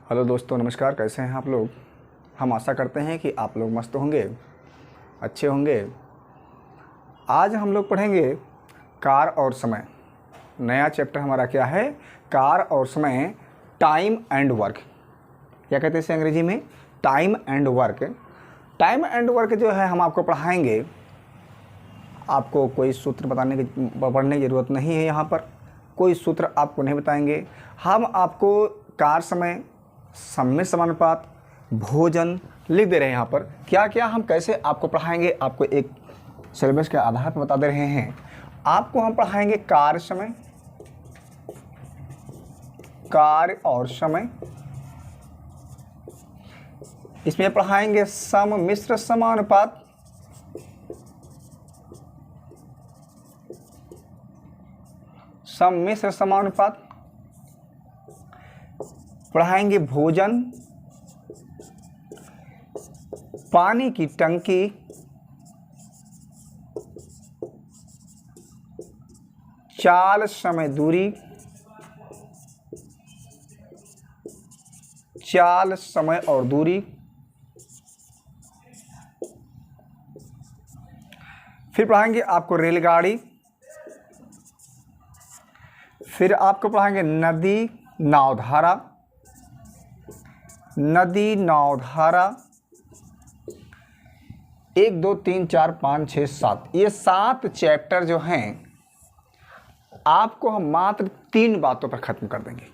Hello दोस्तों, नमस्कार। कैसे हैं आप लोग? हम आशा करते हैं कि आप लोग मस्त होंगे, अच्छे होंगे। आज हम लोग पढ़ेंगे कार और समय। नया चैप्टर हमारा क्या है? कार और समय, टाइम एंड वर्क। क्या कहते हैं इसे अंग्रेजी में? Time and work. Time and work जो है हम आपको पढ़ाएंगे। आपको कोई सूत्र पढ़ने की ज़रूरत नहीं है। यहाँ पर कोई सूत्र आपको नहीं बताएंगे। हम आपको कार समय, समय समानुपात, भोजन लिख दे रहे हैं। यहाँ पर क्या क्या हम कैसे आपको पढ़ाएंगे, आपको एक सिलेबस के आधार पर बता दे रहे हैं। आपको हम पढ़ाएंगे कार समय, कार्य और समय। इसमें पढ़ाएंगे सम मिश्र समानुपात, सम्मिश्र समानुपात। पढ़ाएंगे भोजन, पानी की टंकी, चाल समय दूरी, चाल समय और दूरी। फिर पढ़ाएंगे आपको रेलगाड़ी। फिर आपको पढ़ाएंगे नदी नावधारा, नदी नावधारा। 1 2 3 4 5 6 7, ये 7 चैप्टर जो हैं आपको हम मात्र 3 बातों पर ख़त्म कर देंगे।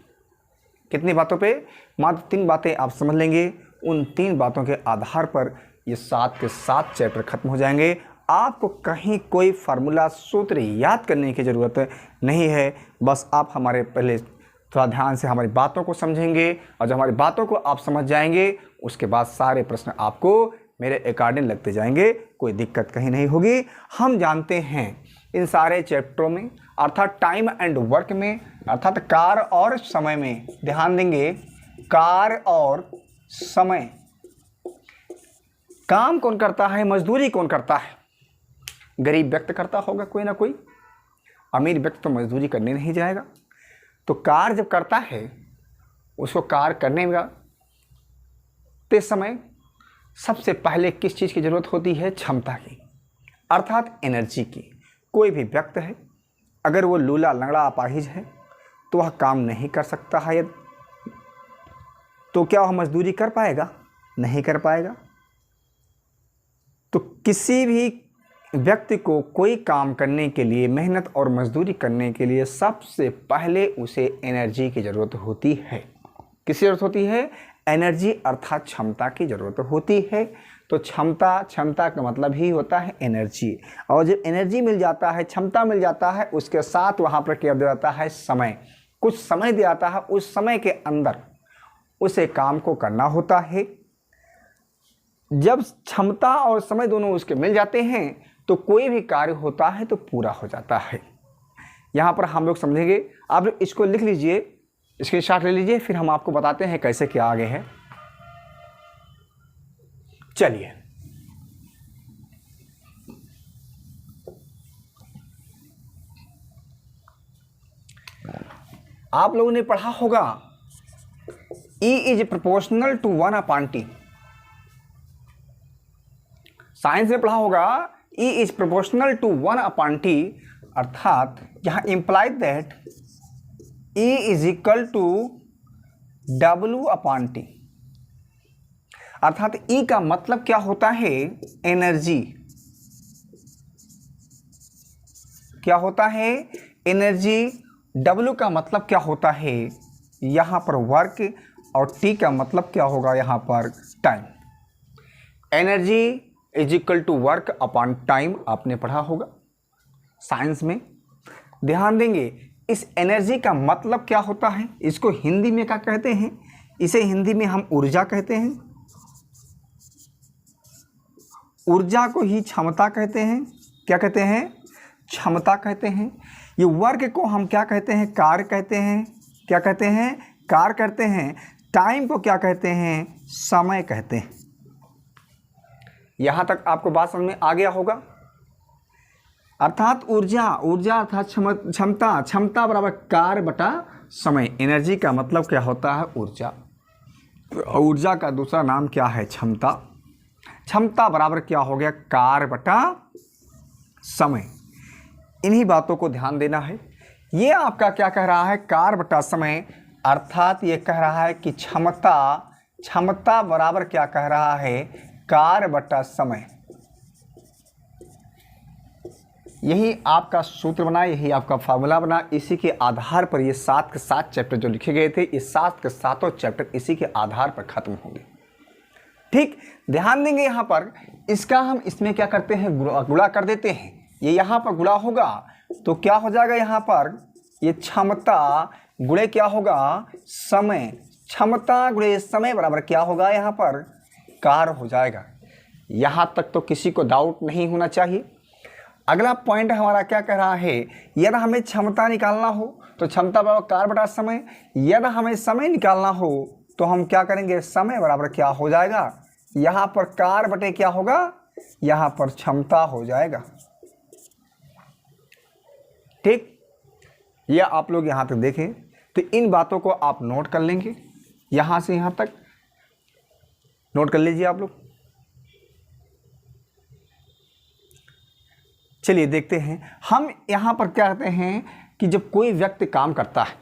कितनी बातों पे? मात्र 3 बातें आप समझ लेंगे। उन 3 बातों के आधार पर ये 7 के 7 चैप्टर खत्म हो जाएंगे। आपको कहीं कोई फार्मूला, सूत्र याद करने की ज़रूरत नहीं है। बस आप हमारे पहले थोड़ा ध्यान से हमारी बातों को समझेंगे, और जब हमारी बातों को आप समझ जाएंगे उसके बाद सारे प्रश्न आपको मेरे अकॉर्डिंग लगते जाएंगे। कोई दिक्कत कहीं नहीं होगी। हम जानते हैं इन सारे चैप्टरों में, अर्थात टाइम एंड वर्क में, अर्थात कार और समय में, ध्यान देंगे कार और समय, काम कौन करता है, मजदूरी कौन करता है? गरीब व्यक्ति करता होगा कोई ना कोई, अमीर व्यक्ति तो मजदूरी करने नहीं जाएगा। तो कार जब करता है, उसको कार करने में ते समय सबसे पहले किस चीज़ की ज़रूरत होती है? क्षमता की, अर्थात एनर्जी की। कोई भी व्यक्ति है, अगर वो लूला लंगड़ा अपाहिज है तो वह काम नहीं कर सकता है। तो क्या वह मजदूरी कर पाएगा? नहीं कर पाएगा। तो किसी भी व्यक्ति को कोई काम करने के लिए, मेहनत और मजदूरी करने के लिए सबसे पहले उसे एनर्जी की ज़रूरत होती है। किसकी ज़रूरत होती है? एनर्जी, अर्थात क्षमता की ज़रूरत होती है। तो क्षमता का मतलब ही होता है एनर्जी। और जब एनर्जी मिल जाता है, क्षमता मिल जाता है, उसके साथ वहाँ पर क्या दिया जाता है? समय। कुछ समय दिया जाता है, उस समय के अंदर उसे काम को करना होता है। जब क्षमता और समय दोनों उसके मिल जाते हैं तो कोई भी कार्य होता है तो पूरा हो जाता है। यहाँ पर हम लोग समझेंगे। आप लोग इसको लिख लीजिए, स्क्रीनशॉट ले लीजिए, फिर हम आपको बताते हैं कैसे क्या आगे है। चलिए, आप लोगों ने पढ़ा होगा E is proportional to 1/T। Science में पढ़ा होगा E is proportional to 1/T, अर्थात यहाँ implied that E is equal to W/T। अर्थात E का मतलब क्या होता है? एनर्जी। क्या होता है? एनर्जी। W का मतलब क्या होता है? यहाँ पर वर्क, और T का मतलब क्या होगा यहाँ पर? Time. Energy is equal to work upon time, आपने पढ़ा होगा साइंस में। ध्यान देंगे, इस एनर्जी का मतलब क्या होता है? इसको हिंदी में क्या कहते हैं? इसे हिंदी में हम ऊर्जा कहते हैं। ऊर्जा को ही क्षमता कहते हैं। क्या कहते हैं? क्षमता कहते हैं। ये वर्क को हम क्या कहते हैं? कार्य कहते हैं। क्या कहते हैं? कार्य कहते हैं। टाइम को क्या कहते हैं? समय कहते हैं। यहाँ तक आपको बात समझ में आ गया होगा। अर्थात ऊर्जा, ऊर्जा अर्थात क्षमता, क्षमता बराबर कार्य बटा समय। एनर्जी का मतलब क्या होता है? ऊर्जा। ऊर्जा का दूसरा नाम क्या है? क्षमता। क्षमता बराबर क्या हो गया? कार्य बटा समय। इन्हीं बातों को ध्यान देना है। ये आपका क्या कह रहा है? कार्य बटा समय, अर्थात ये कह रहा है कि क्षमता बराबर क्या कह रहा है? कार्य बटा समय। यही आपका सूत्र बना, यही आपका फार्मूला बना। इसी के आधार पर ये 7 के 7 चैप्टर जो लिखे गए थे, ये 7 के 7 चैप्टर इसी के आधार पर खत्म होंगे। ठीक, ध्यान देंगे यहाँ पर। इसका हम इसमें क्या करते हैं? गुणा कर देते हैं। ये यहाँ पर गुणा होगा तो क्या हो जाएगा? यहाँ पर ये क्षमता गुणे क्या होगा? समय। क्षमता गुणे समय बराबर क्या होगा? यहाँ पर कार्य हो जाएगा। यहाँ तक तो किसी को डाउट नहीं होना चाहिए। अगला पॉइंट हमारा क्या कह रहा है? यदि हमें क्षमता निकालना हो तो क्षमता बराबर कार्य बटा समय। यदि हमें समय निकालना हो तो हम क्या करेंगे? समय बराबर क्या हो जाएगा? यहाँ पर कार्य बटे क्या होगा? यहाँ पर क्षमता हो जाएगा। ठीक, यह आप लोग यहाँ तक देखें तो इन बातों को आप नोट कर लेंगे। यहाँ से यहाँ तक नोट कर लीजिए आप लोग। चलिए देखते हैं। हम यहाँ पर क्या कहते हैं कि जब कोई व्यक्ति काम करता है,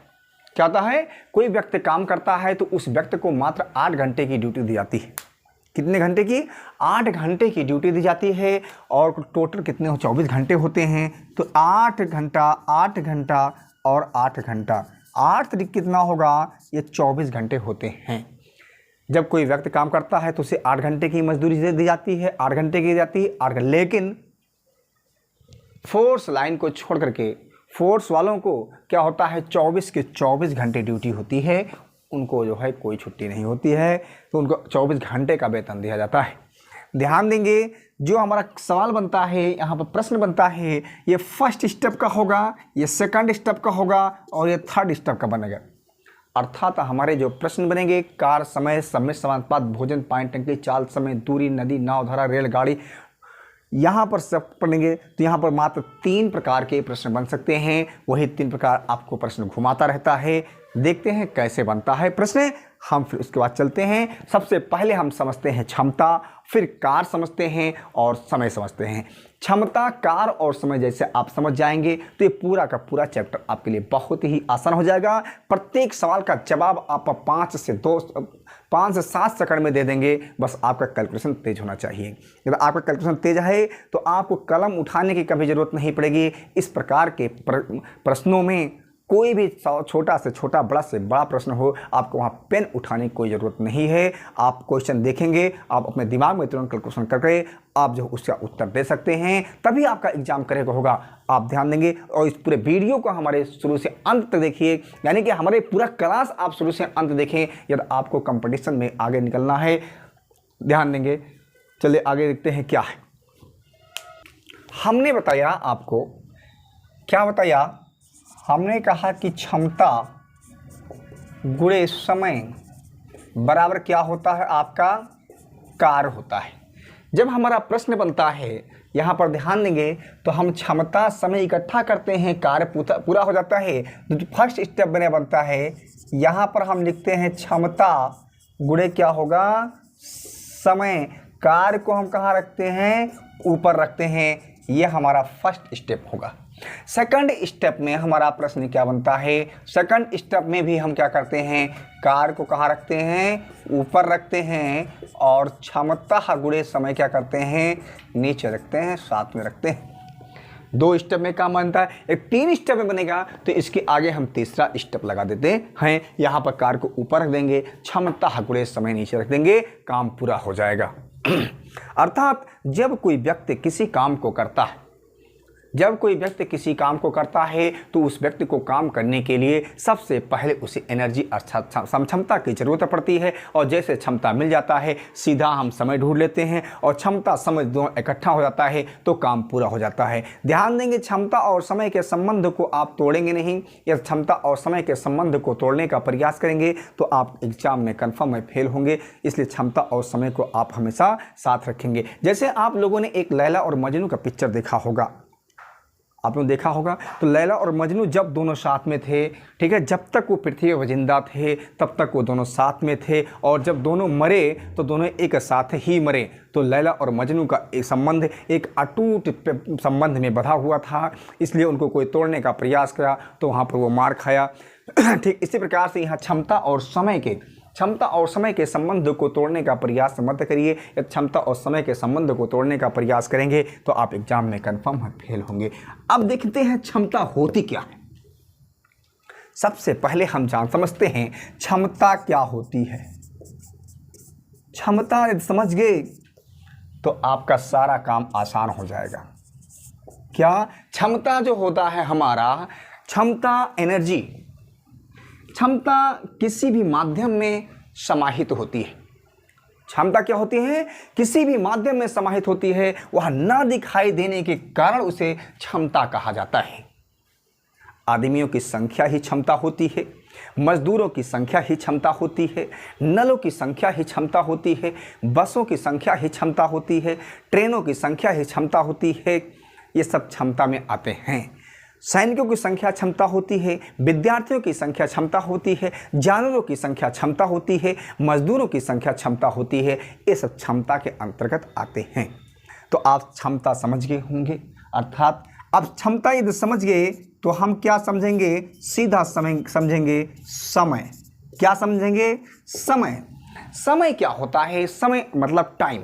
क्या होता है? कोई व्यक्ति काम करता है तो उस व्यक्ति को मात्र 8 घंटे की ड्यूटी दी जाती है। कितने घंटे की? 8 घंटे की ड्यूटी दी जाती है। और टोटल कितने हो? 24 घंटे होते हैं। तो 8 घंटा 8 घंटा और 8 घंटा, 8 तरीक कितना होगा? ये 24 घंटे होते हैं। जब कोई व्यक्ति काम करता है तो उसे 8 घंटे की मजदूरी दी जाती है, 8 घंटे की दी जाती है 8 घंटे। लेकिन फोर्स लाइन को छोड़ करके फोर्स वालों को क्या होता है? 24 के 24 घंटे ड्यूटी होती है। उनको जो है कोई छुट्टी नहीं होती है, तो उनको 24 घंटे का वेतन दिया जाता है। ध्यान देंगे, जो हमारा सवाल बनता है, यहाँ पर प्रश्न बनता है, ये फर्स्ट स्टेप का होगा, ये सेकंड स्टेप का होगा और ये थर्ड स्टेप का बनेगा। अर्थात हमारे जो प्रश्न बनेंगे, कार, समय, समय समानुपात, भोजन, पानी टंकी, चाल, समय, दूरी, नदी, नाव, धारा, रेलगाड़ी, यहाँ पर सब पढ़ेंगे तो यहाँ पर मात्र 3 प्रकार के प्रश्न बन सकते हैं। वही 3 प्रकार आपको प्रश्न घुमाता रहता है। देखते हैं कैसे बनता है प्रश्न। हम फिर उसके बाद चलते हैं। सबसे पहले हम समझते हैं क्षमता, फिर कार समझते हैं और समय समझते हैं। क्षमता, कार और समय जैसे आप समझ जाएंगे तो ये पूरा का पूरा चैप्टर आपके लिए बहुत ही आसान हो जाएगा। प्रत्येक सवाल का जवाब आप 5 से 7 सेकंड में दे देंगे। बस आपका कैलकुलेशन तेज होना चाहिए। यदि आपका कैलकुलेशन तेज है तो आपको कलम उठाने की कभी ज़रूरत नहीं पड़ेगी। इस प्रकार के प्रश्नों में कोई भी छोटा से छोटा, बड़ा से बड़ा प्रश्न हो, आपको वहाँ पेन उठाने की कोई ज़रूरत नहीं है। आप क्वेश्चन देखेंगे, आप अपने दिमाग में तुरंत कैलकुलेशन करके आप जो उसका उत्तर दे सकते हैं, तभी आपका एग्जाम करेगा होगा। आप ध्यान देंगे और इस पूरे वीडियो को हमारे शुरू से अंत तक देखिए, यानी कि हमारे पूरा क्लास आप शुरू से अंत देखें यदि आपको कंपटीशन में आगे निकलना है। ध्यान देंगे। चलिए आगे देखते हैं क्या है। हमने बताया आपको, क्या बताया? हमने कहा कि क्षमता गुणे समय बराबर क्या होता है? आपका कार्य होता है। जब हमारा प्रश्न बनता है, यहाँ पर ध्यान देंगे तो हम क्षमता समय इकट्ठा करते हैं, कार्य पूरा हो जाता है। तो जो फर्स्ट स्टेप बनता है, यहाँ पर हम लिखते हैं क्षमता गुणे क्या होगा? समय। कार्य को हम कहाँ रखते हैं? ऊपर रखते हैं। ये हमारा फर्स्ट स्टेप होगा। सेकंड स्टेप में हमारा प्रश्न क्या बनता है? सेकंड स्टेप में भी हम क्या करते हैं? कार्य को कहाँ रखते हैं? ऊपर रखते हैं। और क्षमता गुणे समय क्या करते हैं? नीचे रखते हैं, साथ में रखते हैं। 2 स्टेप में काम बनता है। एक 3 स्टेप में बनेगा तो इसके आगे हम तीसरा स्टेप लगा देते हैं। यहाँ पर कार्य को ऊपर रख देंगे, क्षमता गुणे समय नीचे रख देंगे, काम पूरा हो जाएगा। अर्थात जब कोई व्यक्ति किसी काम को करता है, जब कोई व्यक्ति किसी काम को करता है तो उस व्यक्ति को काम करने के लिए सबसे पहले उसे एनर्जी अर्थात क्षमता की ज़रूरत पड़ती है। और जैसे क्षमता मिल जाता है, सीधा हम समय ढूंढ लेते हैं और क्षमता समय दोनों इकट्ठा हो जाता है तो काम पूरा हो जाता है। ध्यान देंगे, क्षमता और समय के संबंध को आप तोड़ेंगे नहीं। या क्षमता और समय के संबंध को तोड़ने का प्रयास करेंगे तो आप एग्जाम में कन्फर्म में फेल होंगे। इसलिए क्षमता और समय को आप हमेशा साथ रखेंगे। जैसे आप लोगों ने एक लैला और मजनू का पिक्चर देखा होगा। आप लोग देखा होगा। तो लैला और मजनू जब दोनों साथ में थे, ठीक है, जब तक वो पृथ्वी पर जिंदा थे तब तक वो दोनों साथ में थे, और जब दोनों मरे तो दोनों एक साथ ही मरे। तो लैला और मजनू का एक संबंध एक अटूट संबंध में बंधा हुआ था, इसलिए उनको कोई तोड़ने का प्रयास किया तो वहाँ पर वो मार खाया। ठीक इसी प्रकार से यहाँ क्षमता और समय के संबंध को तोड़ने का प्रयास मत करिए। यदि क्षमता और समय के संबंध को तोड़ने का प्रयास करेंगे तो आप एग्जाम में कंफर्म फेल होंगे। अब देखते हैं क्षमता होती क्या है। सबसे पहले हम समझते हैं क्षमता क्या होती है। क्षमता यदि समझ गए तो आपका सारा काम आसान हो जाएगा। क्या क्षमता जो होता है हमारा, क्षमता एनर्जी, क्षमता किसी भी माध्यम में समाहित होती है। क्षमता क्या होती है? किसी भी माध्यम में समाहित होती है। वह ना दिखाई देने के कारण उसे क्षमता कहा जाता है। आदमियों की संख्या ही क्षमता होती है, मजदूरों की संख्या ही क्षमता होती है, नलों की संख्या ही क्षमता होती है, बसों की संख्या ही क्षमता होती है, ट्रेनों की संख्या ही क्षमता होती है। ये सब क्षमता में आते हैं। सैनिकों की संख्या क्षमता होती है, विद्यार्थियों की संख्या क्षमता होती है, जानवरों की संख्या क्षमता होती है, मजदूरों की संख्या क्षमता होती है। ये सब क्षमता के अंतर्गत आते हैं। तो आप क्षमता समझ गए होंगे। अर्थात अब क्षमता यदि समझ गए तो हम क्या समझेंगे? सीधा समझेंगे समय। क्या समझेंगे? समय। समय क्या होता है? समय मतलब टाइम।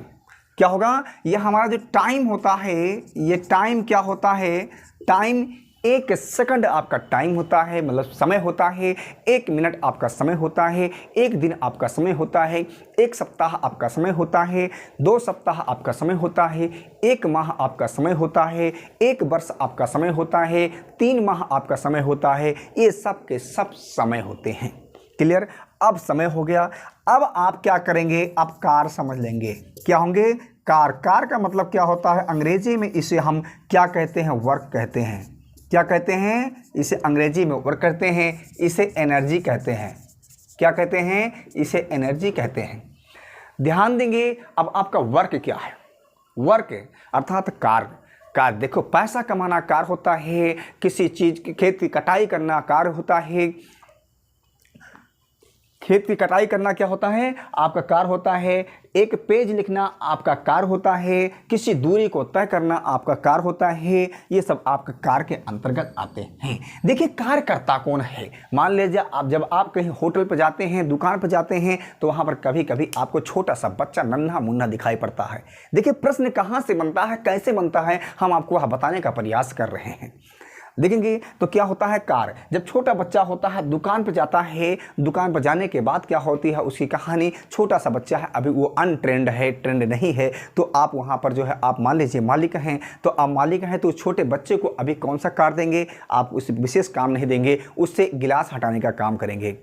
क्या होगा? यह हमारा जो टाइम होता है, ये टाइम क्या होता है? टाइम 1 सेकंड आपका टाइम होता है, मतलब समय होता है। 1 मिनट आपका समय होता है, 1 दिन आपका समय होता है, 1 सप्ताह आपका समय होता है, 2 सप्ताह आपका समय होता है, 1 माह आपका समय होता है, 1 वर्ष आपका समय होता है, 3 माह आपका समय होता है। ये सब के सब समय होते हैं। क्लियर? अब समय हो गया। अब आप क्या करेंगे? अब कार समझ लेंगे। क्या होंगे? कार। कार का मतलब क्या होता है? अंग्रेजी में इसे हम क्या कहते हैं? वर्क कहते हैं। क्या कहते हैं? इसे अंग्रेजी में वर्क कहते हैं, इसे एनर्जी कहते हैं। क्या कहते हैं? इसे एनर्जी कहते हैं। ध्यान देंगे। अब आपका वर्क क्या है? वर्क अर्थात कार देखो, पैसा कमाना कार होता है, किसी चीज़ की खेत की कटाई करना कार होता है। खेत की कटाई करना क्या होता है? आपका कार होता है। एक पेज लिखना आपका कार होता है। किसी दूरी को तय करना आपका कार होता है। ये सब आपका कार के अंतर्गत आते हैं। देखिए, कार करता कौन है? मान लीजिए जब आप कहीं होटल पर जाते हैं, दुकान पर जाते हैं, तो वहाँ पर कभी कभी आपको छोटा सा बच्चा नन्हा मुन्ना दिखाई पड़ता है। देखिए, प्रश्न कहाँ से बनता है, कैसे बनता है, हम आपको वह बताने का प्रयास कर रहे हैं। देखेंगे तो क्या होता है? कार। जब छोटा बच्चा होता है, दुकान पर जाता है, दुकान पर जाने के बाद क्या होती है उसकी कहानी? छोटा सा बच्चा है, अभी वो अनट्रेंड है, ट्रेंड नहीं है, तो आप वहाँ पर जो है, आप मान लीजिए मालिक हैं, तो आप मालिक हैं तो छोटे बच्चे को अभी कौन सा कार देंगे? आप उसे विशेष काम नहीं देंगे, उससे गिलास हटाने का काम करेंगे,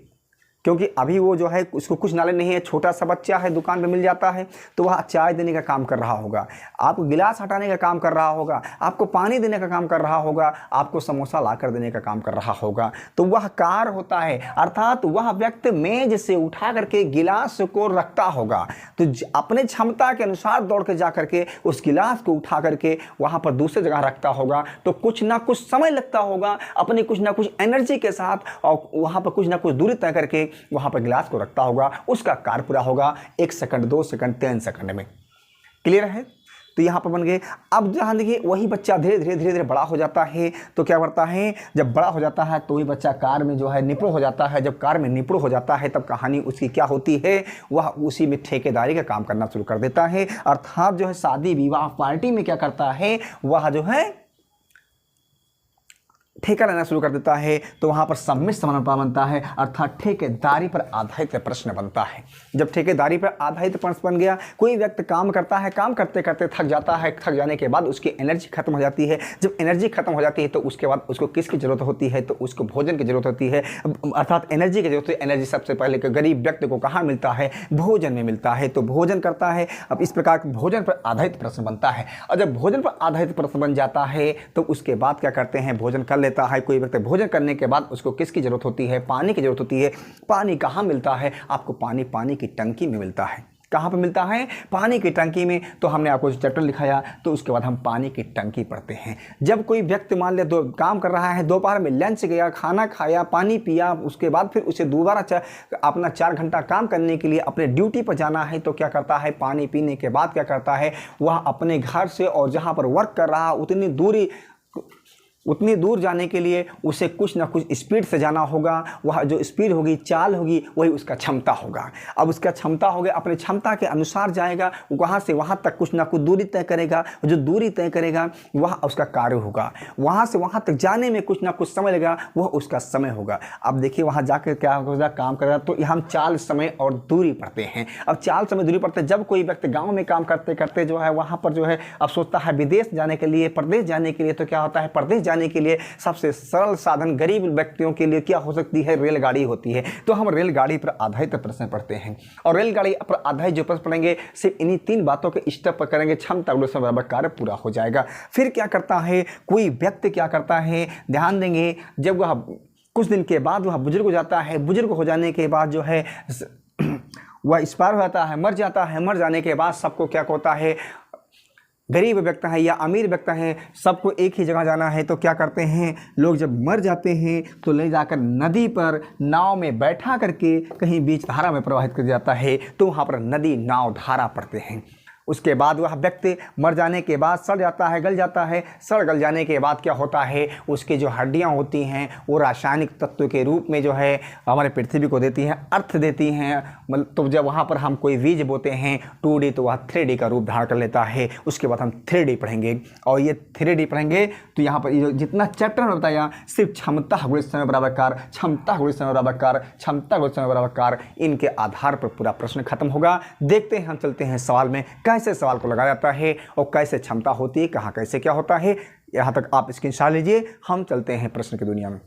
क्योंकि अभी वो जो है उसको कुछ नॉलेज नहीं है। छोटा सा बच्चा है, दुकान पे मिल जाता है, तो वह चाय देने का काम कर रहा होगा, आपको गिलास हटाने का काम कर रहा होगा, आपको पानी देने का काम कर रहा होगा, आपको समोसा लाकर देने का काम कर रहा होगा। तो वह कार होता है। अर्थात वह व्यक्ति मेज से उठा करके गिलास को रखता होगा, तो अपने क्षमता के अनुसार दौड़ के जा करके उस गिलास को उठा करके वहाँ पर दूसरी जगह रखता होगा। तो कुछ ना कुछ समय लगता होगा, अपनी कुछ ना कुछ एनर्जी के साथ, और वहाँ पर कुछ ना कुछ दूरी तय करके वहां पर गिलास को रखता होगा। उसका कार्य पूरा होगा 1 सेकंड, 2 सेकंड, 3 सेकंड में। क्लियर है? तो यहां पर बन गए। अब जहां देखिए, वही बच्चा धीरे धीरे बड़ा हो जाता है, तो क्या करता है? जब बड़ा हो जाता है तो वही बच्चा कार में जो है निपुण हो जाता है। जब कार में निपुण हो जाता है तब कहानी उसकी क्या होती है? वह उसी में ठेकेदारी का काम करना शुरू कर देता है। अर्थात जो है शादी विवाह पार्टी में क्या करता है? वह जो है ठेका लेना शुरू कर देता है। तो वहाँ पर सम्मिश्र समानुपात बनता है, अर्थात ठेकेदारी पर आधारित प्रश्न बनता है। जब ठेकेदारी पर आधारित प्रश्न बन गया, कोई व्यक्ति काम करता है, काम करते करते थक जाता है, थक जाने के बाद उसकी एनर्जी खत्म हो जाती है। जब एनर्जी खत्म हो जाती है तो उसके बाद उसको किसकी जरूरत होती है? तो उसको भोजन की जरूरत होती है, अर्थात एनर्जी की जरूरत है। एनर्जी सबसे पहले गरीब व्यक्ति को कहाँ मिलता है? भोजन में मिलता है, तो भोजन करता है। अब इस प्रकार भोजन पर आधारित प्रश्न बनता है, और जब भोजन पर आधारित प्रश्न बन जाता है तो उसके बाद क्या करते हैं? भोजन कर लेता है कोई व्यक्ति। भोजन करने के बाद उसको किसकी जरूरत होती है? पानी की जरूरत होती है। पानी कहाँ मिलता है? आपको पानी की टंकी में मिलता है। कहाँ पर मिलता है? पानी की टंकी में। तो हमने आपको चैप्टर लिखाया, तो उसके बाद हम पानी की टंकी पढ़ते हैं। जब कोई व्यक्ति मान ले दो काम कर रहा है, दोपहर में लंच गया, खाना खाया, पानी पिया, उसके बाद फिर उसे दोबारा अपना 4 घंटा काम करने के लिए अपने ड्यूटी पर जाना है, तो क्या करता है? पानी पीने के बाद क्या करता है? वह अपने घर से और जहाँ पर वर्क कर रहा उतनी दूर जाने के लिए उसे कुछ ना कुछ स्पीड से जाना होगा। वह जो स्पीड होगी, चाल होगी, वही उसका क्षमता होगा। अब उसका क्षमता हो गया, अपने क्षमता के अनुसार जाएगा, वहाँ से वहाँ तक कुछ ना कुछ दूरी तय करेगा। जो दूरी तय करेगा वह उसका कार्य होगा। वहाँ से वहाँ तक जाने में कुछ ना कुछ समय लगेगा, वह उसका समय होगा। अब देखिए वहाँ जाकर क्या होगा, काम करेगा। तो हम चाल, समय और दूरी पढ़ते हैं। अब चाल, समय, दूरी पढ़ते हैं। जब कोई व्यक्ति गाँव में काम करते करते जो है वहाँ पर जो है अब सोचता है विदेश जाने के लिए, प्रदेश जाने के लिए, तो क्या होता है? प्रदेश जाने के लिए सबसे सरल साधन गरीब व्यक्तियों के लिए क्या हो सकती है? रेलगाड़ी होती है। तो हम रेलगाड़ी पर आधारित प्रश्न पढ़ते हैं, और रेलगाड़ी पर आधारित जो प्रश्न पढ़ेंगे सिर्फ इन्हीं 3 बातों के स्टेप पर करेंगे, क्षमता गुण समय बराबर कार्य पूरा हो जाएगा। फिर क्या करता है कोई व्यक्ति, क्या करता है? ध्यान देंगे, जब वह कुछ दिन के बाद वह बुजुर्ग हो जाता है, बुजुर्ग हो जाने के बाद जो है वह एक्सपायर हो जाता है, मर जाता है। मर जाने के बाद सबको क्या होता है? गरीब व्यक्ति है या अमीर व्यक्ति है, सबको एक ही जगह जाना है। तो क्या करते हैं लोग? जब मर जाते हैं तो ले जाकर नदी पर नाव में बैठा करके कहीं बीच धारा में प्रवाहित कर जाता है। तो वहाँ पर नदी, नाव, धारा पढ़ते हैं। उसके बाद वह व्यक्ति मर जाने के बाद सड़ जाता है, गल जाता है। सड़ गल जाने के बाद क्या होता है? उसकी जो हड्डियां होती हैं वो रासायनिक तत्व के रूप में जो है हमारे पृथ्वी को देती हैं, अर्थ देती हैं। मतलब तो जब वहाँ पर हम कोई बीज बोते हैं 2D, तो वह 3D का रूप धारण कर लेता है। उसके बाद हम 3D पढ़ेंगे, और ये 3D पढ़ेंगे तो यहाँ पर ये जितना चैप्टर हमने बताया, सिर्फ क्षमता गुणित समय बराबर कार्य, क्षमता गुणित समय बराबर कार्य, क्षमता गुणित समय बराबर कार्य, इनके आधार पर पूरा प्रश्न खत्म होगा। देखते हैं, हम चलते हैं सवाल में, कैसे सवाल को लगाया जाता है और कैसे क्षमता होती है, कहाँ कैसे क्या होता है। यहां तक आप स्क्रीनशॉट लीजिए। हम चलते हैं प्रश्न की दुनिया में।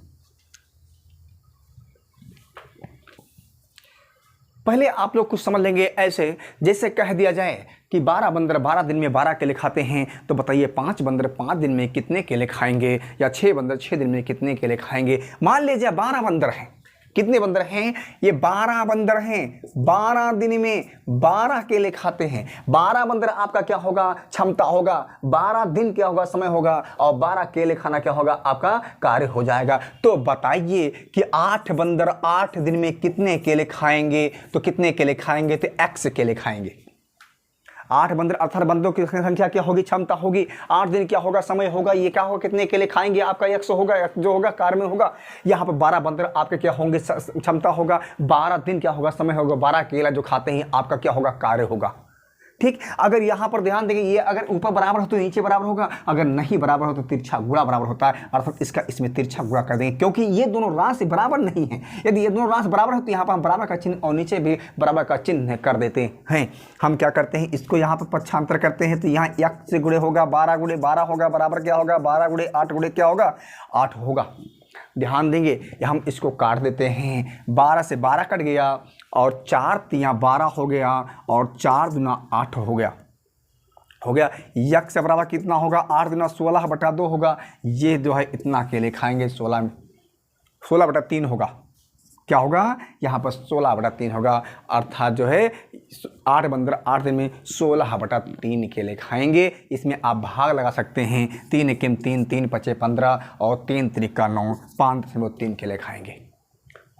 पहले आप लोग कुछ समझ लेंगे ऐसे, जैसे कह दिया जाए कि 12 बंदर 12 दिन में 12 केले खाते हैं, तो बताइए 5 बंदर 5 दिन में कितने केले खाएंगे, या 6 बंदर 6 दिन में कितने केले खाएंगे। मान लीजिए 12 बंदर हैं। कितने बंदर हैं? ये 12 बंदर हैं। 12 दिन में 12 केले खाते हैं। 12 बंदर आपका क्या होगा? क्षमता होगा। 12 दिन क्या होगा? समय होगा। और 12 केले खाना क्या होगा? आपका कार्य हो जाएगा। तो बताइए कि 8 बंदर 8 दिन में कितने केले खाएंगे? तो कितने केले खाएंगे? तो x केले खाएंगे। 8 बंदर अर्थात बंदरों की संख्या क्या होगी? क्षमता होगी। 8 दिन क्या होगा? समय होगा। ये क्या होगा? कितने केले खाएंगे? आपका x होगा, जो होगा कार्य में होगा। यहाँ पर 12 बंदर आपके क्या होंगे? क्षमता होगा। 12 दिन क्या होगा? समय होगा। 12 केला जो खाते हैं आपका क्या होगा? कार्य होगा। ठीक। अगर यहाँ पर ध्यान देंगे, ये अगर ऊपर बराबर हो तो नीचे बराबर होगा, अगर नहीं बराबर हो तो तिरछा गुणा बराबर होता है, अर्थात इसका इसमें तिरछा गुणा कर देंगे, क्योंकि ये दोनों राशि बराबर नहीं है। यदि ये दोनों राशि बराबर हो तो यहाँ पर हम बराबर का चिन्ह और नीचे भी बराबर का चिन्ह कर देते हैं। हम क्या करते हैं, इसको यहाँ पर पक्षांतर करते हैं, तो यहाँ 1 से गुणे होगा, 12 गुणे 12 होगा, बराबर क्या होगा? 12 गुणे 8 गुणे क्या होगा? 8 होगा। ध्यान देंगे, हम इसको काट देते हैं। 12 से 12 कट गया, और 4 तिया 12 हो गया, और 4 दूना 8 हो गया। x बराबर कितना होगा? 8 दूना 16/2 होगा। ये जो है इतना केले खाएंगे। 16/3 होगा। क्या होगा? यहाँ पर 16/3 होगा, अर्थात जो है 8 बंदर 8 दिन में 16/3 केले खाएंगे। इसमें आप भाग लगा सकते हैं। 3 एकिम 3, 3 पचे 15, और 3 त्रिका 9, 5.3 केले खाएंगे।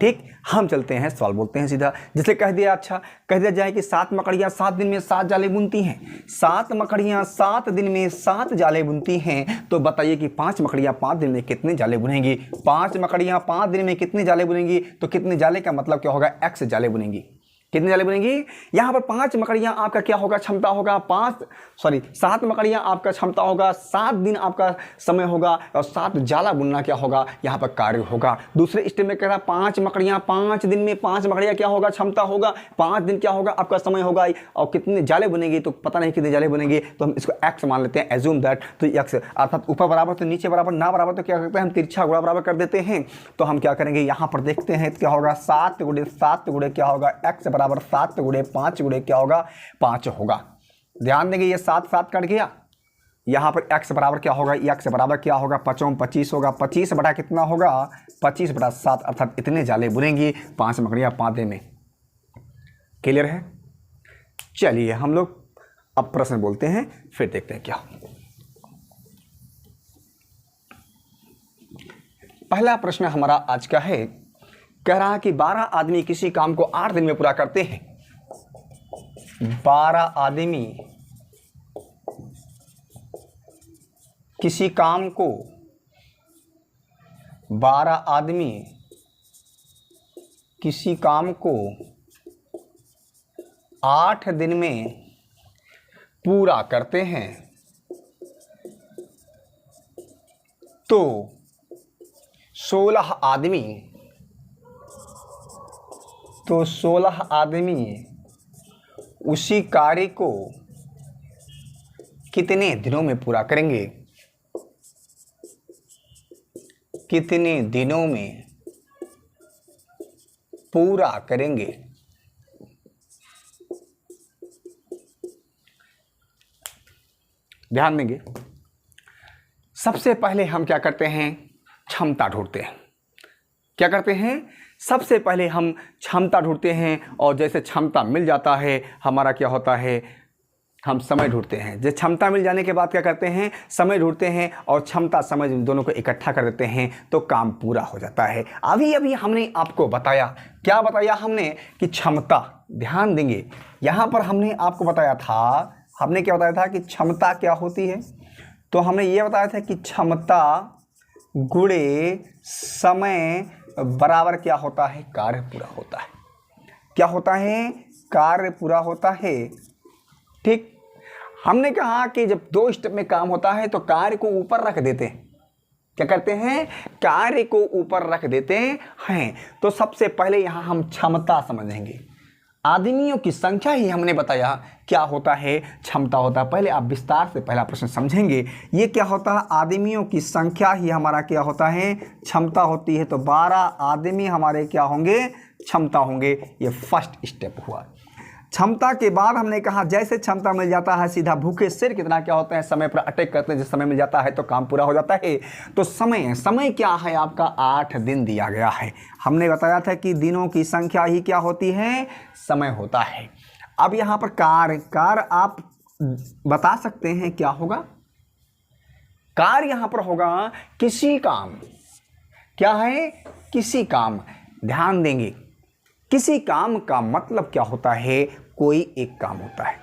ठीक। हम चलते हैं, सवाल बोलते हैं सीधा। जैसे कह दिया, अच्छा कह दिया जाए कि 7 मकड़ियाँ 7 दिन में 7 जाले बुनती हैं। 7 मकड़ियाँ 7 दिन में 7 जाले बुनती हैं, तो बताइए कि 5 मकड़ियाँ 5 दिन में कितने जाले बुनेंगी। 5 मकड़ियाँ 5 दिन में कितने जाले बुनेंगी? तो कितने जाले का मतलब क्या होगा? x जाले बुनेंगी। कितने जाले बुनेंगी? यहाँ पर 5 मकड़ियाँ आपका क्या होगा? क्षमता होगा। 7 मकड़ियाँ आपका क्षमता होगा। 7 दिन आपका समय होगा, और 7 जाला बुनना क्या होगा? यहाँ पर कार्य होगा। दूसरे स्टेप में कह रहा 5 मकड़ियाँ 5 दिन में 5 मकड़ियाँ क्या होगा? क्षमता होगा। 5 दिन क्या होगा? आपका समय होगा। और कितने जाले बुनेगी? तो पता नहीं कितने जाले बुनेगी, तो हम इसको x मान लेते हैं, एज्यूम दैट। तो x अर्थात ऊपर बराबर तो नीचे बराबर, ना बराबर तो क्या करते हैं हम तिरछा गुणा बराबर कर देते हैं। तो हम क्या करेंगे, यहाँ पर देखते हैं क्या होगा? 7 गुणे 7 गुणे क्या होगा? x बराबर 7 गुणे 5 गुणे क्या होगा? 5 होगा। ध्यान देंगे, ये 7 7 कट गया। यहाँ पर x बराबर क्या होगा? x बराबर क्या होगा? 5 25 होगा। 25 बटा कितना होगा? 25/7, अर्थात इतने जाले बुनेंगी 5 मकड़ियाँ 5 दिन में। क्लियर है? चलिए हम लोग अब प्रश्न बोलते हैं, फिर देखते हैं क्या। पहला प्रश्न हमारा आज का है, कह रहा है कि 12 आदमी किसी काम को 8 दिन में पूरा करते हैं। 12 आदमी किसी काम को 12 आदमी किसी काम को 8 दिन में पूरा करते हैं, तो 16 आदमी उसी कार्य को कितने दिनों में पूरा करेंगे? कितने दिनों में पूरा करेंगे? ध्यान देंगे। सबसे पहले हम क्या करते हैं? क्षमता ढूंढते हैं। क्या करते हैं? सबसे पहले हम क्षमता ढूंढते हैं, और जैसे क्षमता मिल जाता है हमारा क्या होता है, हम समय ढूंढते हैं। जब क्षमता मिल जाने के बाद क्या करते हैं? समय ढूंढते हैं, और क्षमता समय दोनों को इकट्ठा कर देते हैं, तो काम पूरा हो जाता है। अभी अभी हमने आपको बताया, क्या बताया हमने? कि क्षमता। ध्यान देंगे, यहाँ पर हमने आपको बताया था, हमने क्या बताया था कि क्षमता क्या होती है? तो हमने ये बताया था कि क्षमता गुणे समय बराबर क्या होता है? कार्य पूरा होता है। क्या होता है? कार्य पूरा होता है। ठीक, हमने कहा कि जब 2 स्टेप में काम होता है तो कार्य को ऊपर रख देते हैं। क्या करते हैं? कार्य को ऊपर रख देते हैं। तो सबसे पहले यहां हम क्षमता समझेंगे। आदमियों की संख्या ही हमने बताया क्या होता है? क्षमता होता है। पहले आप विस्तार से पहला प्रश्न समझेंगे। ये क्या होता है? आदमियों की संख्या ही हमारा क्या होता है? क्षमता होती है। तो 12 आदमी हमारे क्या होंगे? क्षमता होंगे। ये फर्स्ट स्टेप हुआ। क्षमता के बाद हमने कहा जैसे क्षमता मिल जाता है सीधा भूखे सिर कितना क्या होता है? समय पर अटैक करते हैं। जब समय मिल जाता है तो काम पूरा हो जाता है। तो समय क्या है आपका? 8 दिन दिया गया है। हमने बताया था कि दिनों की संख्या ही क्या होती है? समय होता है। अब यहाँ पर कार्य आप बता सकते हैं क्या होगा? कार्य यहाँ पर होगा किसी काम। क्या है? किसी काम। ध्यान देंगे, किसी काम का मतलब क्या होता है? कोई एक काम होता है।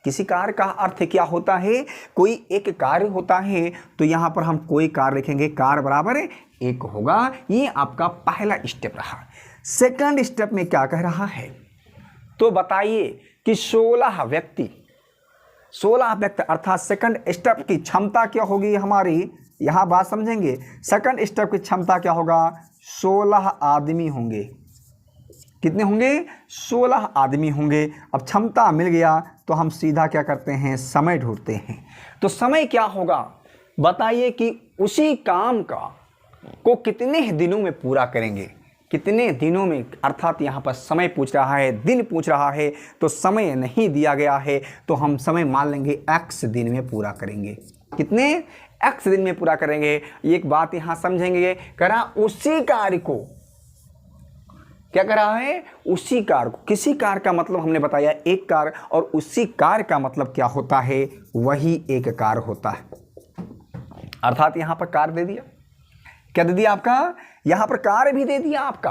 किसी कार्य का अर्थ क्या होता है? कोई एक कार्य होता है। तो यहां पर हम कोई कार्य लिखेंगे, कार्य बराबर एक होगा। ये आपका पहला स्टेप रहा। सेकंड स्टेप में क्या कह रहा है? तो बताइए कि 16 व्यक्ति अर्थात सेकंड स्टेप की क्षमता क्या होगी हमारी? यहां बात समझेंगे। सेकंड स्टेप की क्षमता क्या होगा? 16 आदमी होंगे। कितने होंगे? 16 आदमी होंगे। अब क्षमता मिल गया तो हम सीधा क्या करते हैं? समय ढूंढते हैं। तो समय क्या होगा? बताइए कि उसी काम को कितने दिनों में पूरा करेंगे? कितने दिनों में, अर्थात यहाँ पर समय पूछ रहा है, दिन पूछ रहा है, तो समय नहीं दिया गया है। तो हम समय मान लेंगे x दिन में पूरा करेंगे। कितने? x दिन में पूरा करेंगे। एक बात यहाँ समझेंगे, करा उसी कार्य को, क्या कर रहा है? उसी कार्य को। किसी कार्य का मतलब हमने बताया एक कार्य, और उसी कार्य का मतलब क्या होता है? वही एक कार्य होता है। अर्थात यहां पर कार्य दे दिया। क्या दे दिया आपका? यहां पर कार्य भी दे दिया आपका।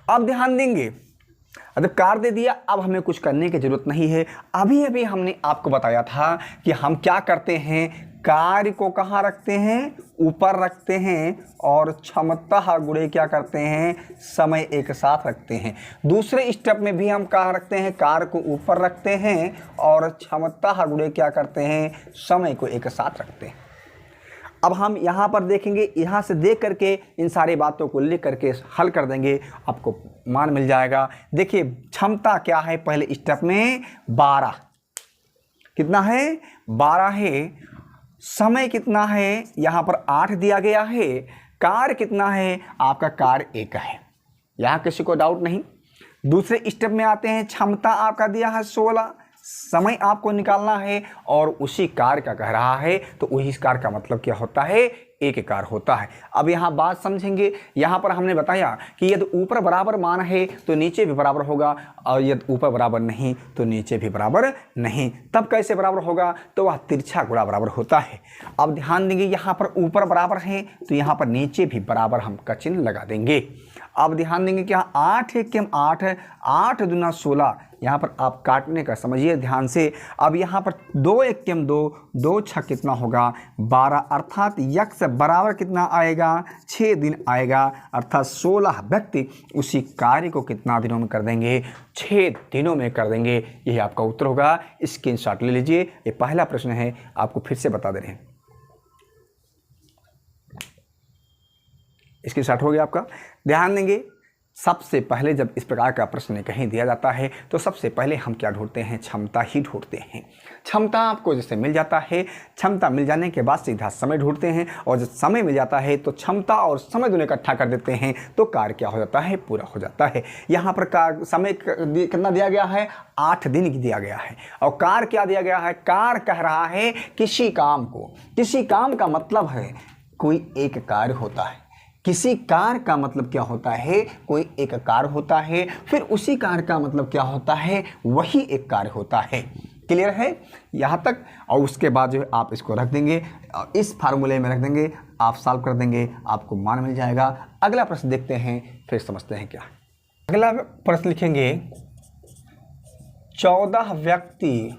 अब ध्यान देंगे, अब कार्य दे दिया, अब हमें कुछ करने की जरूरत नहीं है। अभी अभी हमने आपको बताया था कि हम क्या करते हैं? कार्य को कहाँ रखते हैं? ऊपर रखते हैं, और क्षमता गुणे क्या करते हैं? समय एक साथ रखते हैं। दूसरे स्टेप में भी हम कहाँ रखते हैं? कार्य को ऊपर रखते हैं, और क्षमता गुणे क्या करते हैं? समय को एक साथ रखते हैं। अब हम यहाँ पर देखेंगे, यहाँ से देख करके इन सारी बातों को लिख करके हल कर देंगे, आपको मान मिल जाएगा। देखिए क्षमता क्या है? पहले स्टेप में 12, कितना है? 12 है। समय कितना है? यहाँ पर 8 दिया गया है। कार्य कितना है? आपका कार्य 1 है। यहाँ किसी को डाउट नहीं। दूसरे स्टेप में आते हैं, क्षमता आपका दिया है 16, समय आपको निकालना है, और उसी कार्य का कह रहा है। तो उसी कार्य का मतलब क्या होता है? एक कार होता है। अब यहाँ बात समझेंगे, यहाँ पर हमने बताया कि यदि ऊपर बराबर मान है तो नीचे भी बराबर होगा, और यदि ऊपर बराबर नहीं तो नीचे भी बराबर नहीं। तब कैसे बराबर होगा? तो वह तिरछा गुणा बराबर होता है। अब ध्यान देंगे, यहाँ पर ऊपर बराबर है तो यहाँ पर नीचे भी बराबर हम का चिन्ह लगा देंगे। अब ध्यान देंगे कि 8 एक 8 है, 8 दूना 16, यहाँ पर आप काटने का समझिए ध्यान से। अब यहाँ पर 2 एक 2, 2 6 कितना होगा? 12, अर्थात यक्ष बराबर कितना आएगा? 6 दिन आएगा, अर्थात 16 व्यक्ति उसी कार्य को कितना दिनों में कर देंगे? 6 दिनों में कर देंगे। यही आपका उत्तर होगा। स्क्रीनशॉट ले लीजिए, ये पहला प्रश्न है, आपको फिर से बता दे रहे हैं। स्क्रीनशॉट हो गया आपका। ध्यान देंगे, सबसे पहले जब इस प्रकार का प्रश्न कहीं दिया जाता है तो सबसे पहले हम क्या ढूंढते हैं? क्षमता ही ढूंढते हैं। क्षमता आपको जैसे मिल जाता है, क्षमता मिल जाने के बाद सीधा समय ढूंढते हैं, और जब समय मिल जाता है तो क्षमता और समय दोनों इकट्ठा कर देते हैं तो कार्य क्या हो जाता है? पूरा हो जाता है। यहाँ पर समय कितना दिया गया है? 8 दिन दिया गया है। और कार्य क्या दिया गया है? कार्य कह रहा है किसी काम को। किसी काम का मतलब है कोई एक कार्य होता है। किसी कार्य का मतलब क्या होता है? कोई एक कार्य होता है। फिर उसी कार्य का मतलब क्या होता है? वही एक कार्य होता है। क्लियर है यहाँ तक? और उसके बाद जो है आप इसको रख देंगे, इस फार्मूले में रख देंगे, आप सॉल्व कर देंगे, आपको मान मिल जाएगा। अगला प्रश्न देखते हैं, फिर समझते हैं क्या। अगला प्रश्न लिखेंगे, 14 व्यक्ति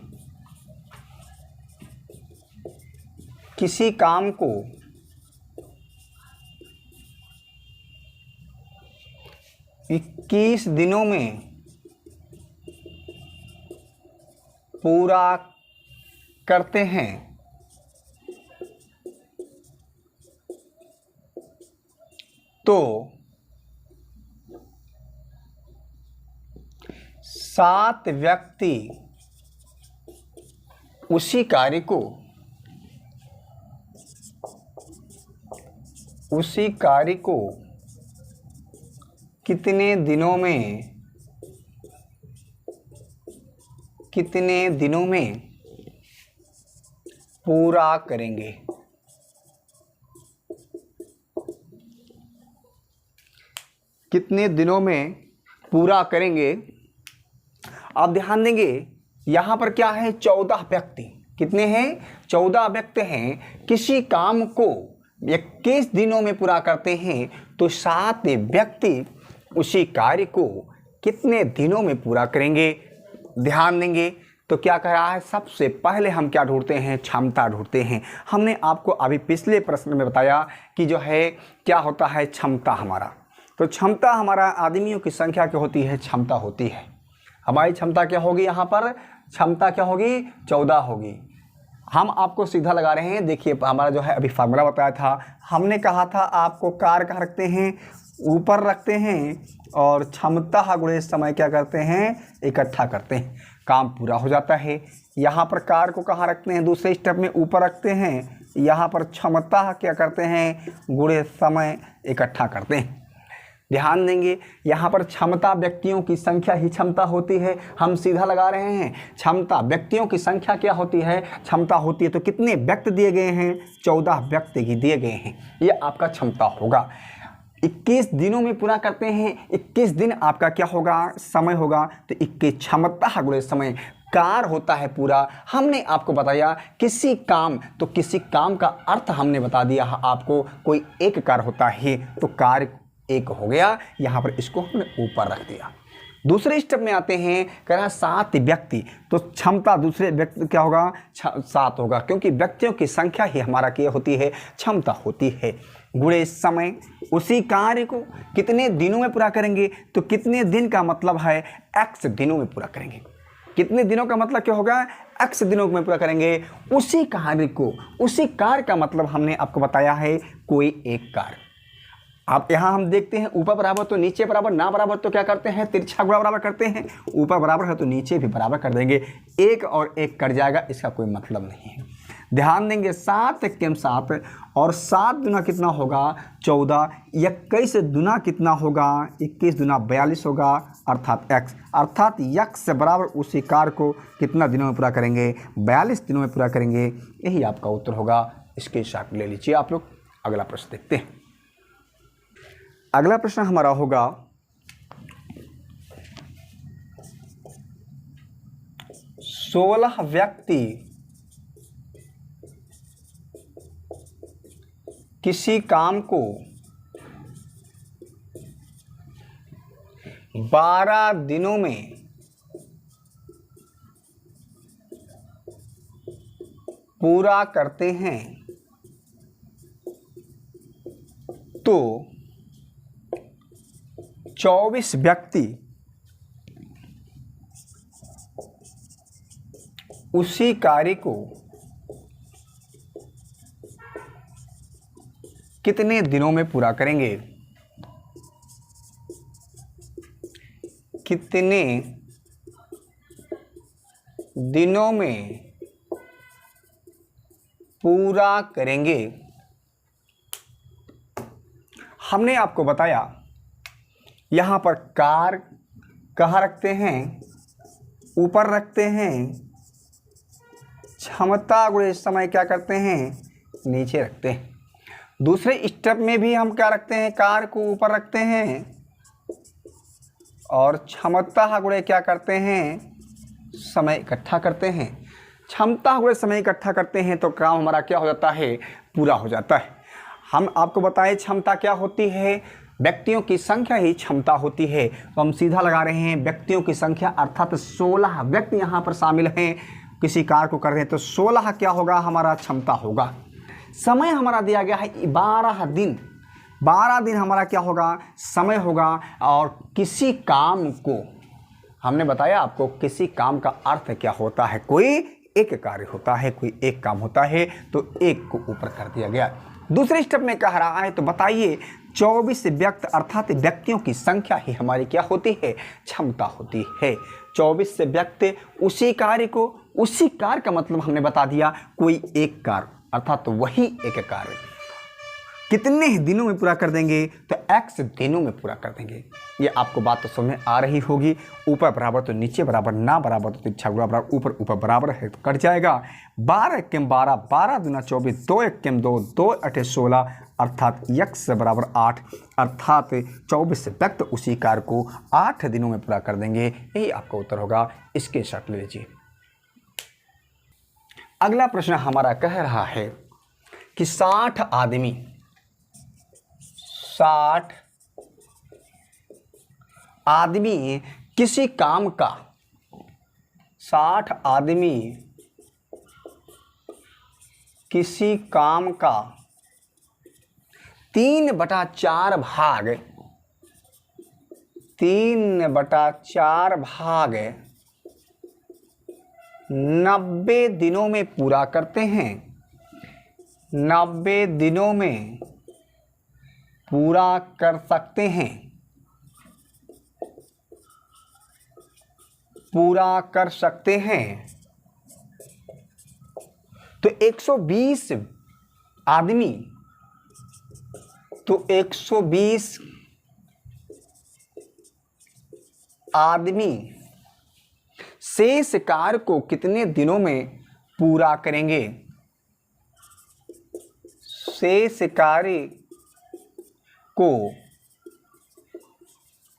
किसी काम को 21 दिनों में पूरा करते हैं तो 7 व्यक्ति उसी कार्य को कितने दिनों में पूरा करेंगे? कितने दिनों में पूरा करेंगे? अब ध्यान देंगे, यहाँ पर क्या है? 14 व्यक्ति। कितने हैं? 14 व्यक्ति हैं। किसी काम को 21 दिनों में पूरा करते हैं तो 7 व्यक्ति उसी कार्य को कितने दिनों में पूरा करेंगे? ध्यान देंगे तो क्या कह रहा है? सबसे पहले हम क्या ढूंढते हैं? क्षमता ढूंढते हैं। हमने आपको अभी पिछले प्रश्न में बताया कि जो है क्या होता है? क्षमता हमारा। तो क्षमता हमारा आदमियों की संख्या क्या होती है? क्षमता होती है। हमारी क्षमता क्या होगी? यहाँ पर क्षमता क्या होगी? 14 होगी। हम आपको सीधा लगा रहे हैं। देखिए हमारा जो है अभी फार्मूला बताया था, हमने कहा था आपको कार्य कहाँ रखते हैं? ऊपर रखते हैं, और क्षमता गुणे समय क्या करते हैं? इकट्ठा करते हैं, काम पूरा हो जाता है। यहाँ पर कार्य को कहाँ रखते हैं? दूसरे स्टेप में ऊपर रखते हैं। यहाँ पर क्षमता क्या करते हैं? गुणे समय इकट्ठा करते हैं। ध्यान देंगे, यहाँ पर क्षमता व्यक्तियों की संख्या ही क्षमता होती है। हम सीधा लगा रहे हैं, क्षमता व्यक्तियों की संख्या क्या होती है? क्षमता होती है। तो कितने व्यक्ति दिए गए हैं? 14 व्यक्ति ही दिए गए हैं। ये आपका क्षमता होगा। 21 दिनों में पूरा करते हैं, 21 दिन आपका क्या होगा? समय होगा। तो 21 क्षमता गुणे समय, कार्य होता है पूरा। हमने आपको बताया किसी काम, तो किसी काम का अर्थ हमने बता दिया आपको, कोई एक कार्य होता है तो कार्य एक हो गया। यहाँ पर इसको हमने ऊपर रख दिया। दूसरे स्टेप में आते हैं, कह रहा 7 व्यक्ति, तो क्षमता दूसरे व्यक्ति क्या होगा? 7 होगा, क्योंकि व्यक्तियों की संख्या ही हमारा क्या होती है? क्षमता होती है। गुणे समय, उसी कार्य को कितने दिनों में पूरा करेंगे? तो कितने दिन का मतलब है? x दिनों में पूरा करेंगे। कितने दिनों का मतलब क्या होगा? x दिनों में पूरा करेंगे उसी कार्य को। उसी कार्य का मतलब हमने आपको बताया है कोई एक कार्य। अब यहाँ हम देखते हैं, ऊपर बराबर तो नीचे बराबर, ना बराबर तो क्या करते हैं? तिरछा गुणा बराबर करते हैं। ऊपर बराबर है तो नीचे भी बराबर कर देंगे। एक और एक कट जाएगा, इसका कोई मतलब नहीं है। ध्यान देंगे, 7 एक 7, और 7 दुना कितना होगा? 14। 21 दुना कितना होगा? 21 दुना 42 होगा, अर्थात x। अर्थात x बराबर उसी कार्य को कितना दिनों में पूरा करेंगे? 42 दिनों में पूरा करेंगे। यही आपका उत्तर होगा। इसके शॉट ले लीजिए आप लोग। अगला प्रश्न देखते हैं। अगला प्रश्न हमारा होगा, 16 व्यक्ति किसी काम को 12 दिनों में पूरा करते हैं तो 24 व्यक्ति उसी कार्य को कितने दिनों में पूरा करेंगे? कितने दिनों में पूरा करेंगे? हमने आपको बताया यहां पर कार कहाँ रखते हैं? ऊपर रखते हैं। क्षमता गुणे समय क्या करते हैं? नीचे रखते हैं। दूसरे स्टेप में भी हम क्या रखते हैं? कार को ऊपर रखते हैं और क्षमता गुणे क्या करते हैं? समय इकट्ठा करते हैं। क्षमता गुणे समय इकट्ठा करते हैं तो काम हमारा क्या हो जाता है? पूरा हो जाता है। हम आपको बताएं क्षमता क्या होती है? व्यक्तियों की संख्या ही क्षमता होती है। तो हम सीधा लगा रहे हैं व्यक्तियों की संख्या, अर्थात 16 व्यक्ति यहाँ पर शामिल हैं, किसी कार्य को कर रहे हैं तो 16 क्या होगा? हमारा क्षमता होगा। समय हमारा दिया गया है 12 दिन। 12 दिन हमारा क्या होगा? समय होगा। और किसी काम को हमने बताया आपको, किसी काम का अर्थ क्या होता है? कोई एक कार्य होता है, कोई एक काम होता है, तो एक को ऊपर कर दिया गया। दूसरे स्टेप में कह रहा है तो बताइए 24 व्यक्ति अर्थात व्यक्तियों की संख्या ही हमारी क्या होती है? क्षमता होती है। 24 व्यक्ति उसी कार्य को, उसी कार्य का मतलब हमने बता दिया कोई एक कार्य, अर्थात वही एक कार्य कितने दिनों में पूरा कर देंगे? तो x दिनों में पूरा कर देंगे। ये आपको बात तो समझ में आ रही होगी। ऊपर बराबर तो नीचे बराबर, ना बराबर तो इच्छा बराबर, ऊपर ऊपर बराबर है तो कट जाएगा। 12 एकम 12, 12 दूना 24, 2 एकम 2, 2 अठे 16, अर्थात x बराबर 8, अर्थात 24 व्यक्ति उसी कार्य को 8 दिनों में पूरा कर देंगे। यही आपका उत्तर होगा। इसके शर्त ले लीजिए। अगला प्रश्न हमारा कह रहा है कि 60 आदमी किसी काम का 60 आदमी किसी काम का 3/4 भाग 3/4 भाग 90 दिनों में पूरा करते हैं। 90 दिनों में पूरा कर सकते हैं। पूरा कर सकते हैं तो 120 आदमी, तो 120 आदमी शेष कार्य को कितने दिनों में पूरा करेंगे? शेष कार्य को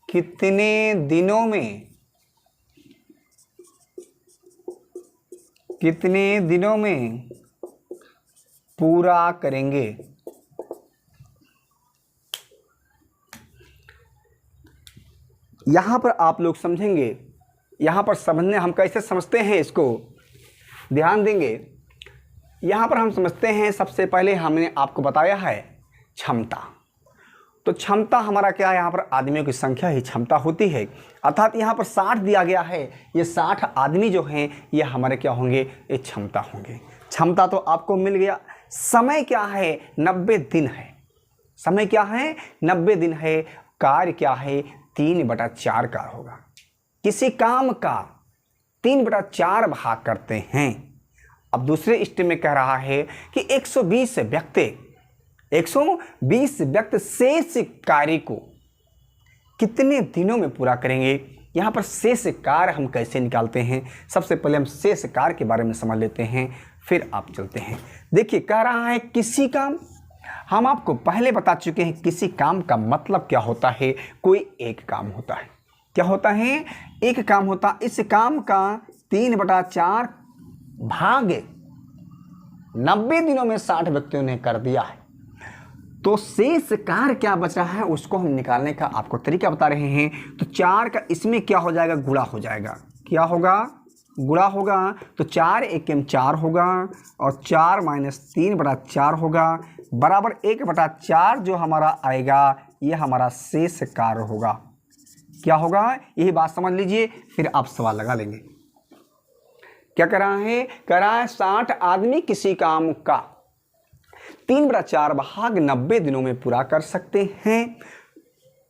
कितने दिनों में पूरा करेंगे? यहां पर आप लोग समझेंगे, यहां पर समझने हम कैसे समझते हैं इसको ध्यान देंगे। यहां पर हम समझते हैं, सबसे पहले हमने आपको बताया है क्षमता। तो क्षमता हमारा क्या है? यहाँ पर आदमियों की संख्या ही क्षमता होती है, अर्थात यहाँ पर 60 दिया गया है। ये 60 आदमी जो हैं ये हमारे क्या होंगे? ये क्षमता होंगे। क्षमता तो आपको मिल गया। समय क्या है? 90 दिन है। समय क्या है? 90 दिन है। कार्य क्या है? 3/4 कार्य होगा। किसी काम का 3/4 भाग करते हैं। अब दूसरे स्टेप में कह रहा है कि 120 व्यक्ति शेष कार्य को कितने दिनों में पूरा करेंगे? यहाँ पर शेष कार्य हम कैसे निकालते हैं? सबसे पहले हम शेष कार्य के बारे में समझ लेते हैं, फिर आप चलते हैं। देखिए कह रहा है किसी काम, हम आपको पहले बता चुके हैं किसी काम का मतलब क्या होता है। कोई एक काम होता है, क्या होता है, एक काम होता। इस काम का 3/4 भाग 90 दिनों में 60 व्यक्तियों ने कर दिया है, तो शेष कार्य क्या बच रहा है उसको हम निकालने का आपको तरीका बता रहे हैं। तो 4 का इसमें क्या हो जाएगा, गुणा हो जाएगा। क्या होगा, गुणा होगा। तो 4 एकम 4 होगा और 4 - 3/4 होगा, बराबर 1/4 जो हमारा आएगा ये हमारा शेष कार्य होगा। क्या होगा, यही बात समझ लीजिए, फिर आप सवाल लगा लेंगे। क्या कह रहा है, कह रहा है 60 आदमी किसी काम का 3/4 भाग 90 दिनों में पूरा कर सकते हैं,